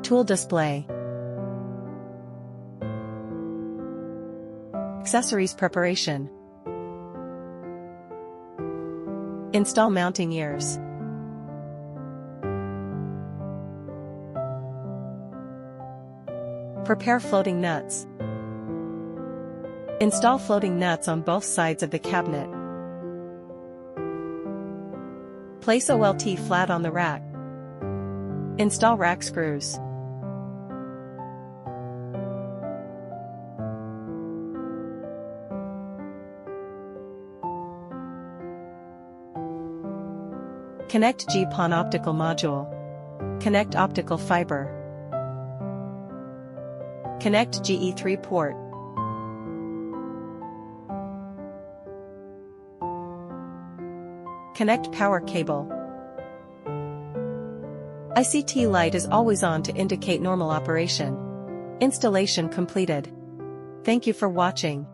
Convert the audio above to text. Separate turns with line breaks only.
Tool display. Accessories preparation. Install mounting ears. Prepare floating nuts. Install floating nuts on both sides of the cabinet. Place OLT flat on the rack. Install rack screws. Connect GPON optical module. Connect optical fiber. Connect GE3 port. Connect power cable. ICT light is always on to indicate normal operation. Installation completed. Thank you for watching.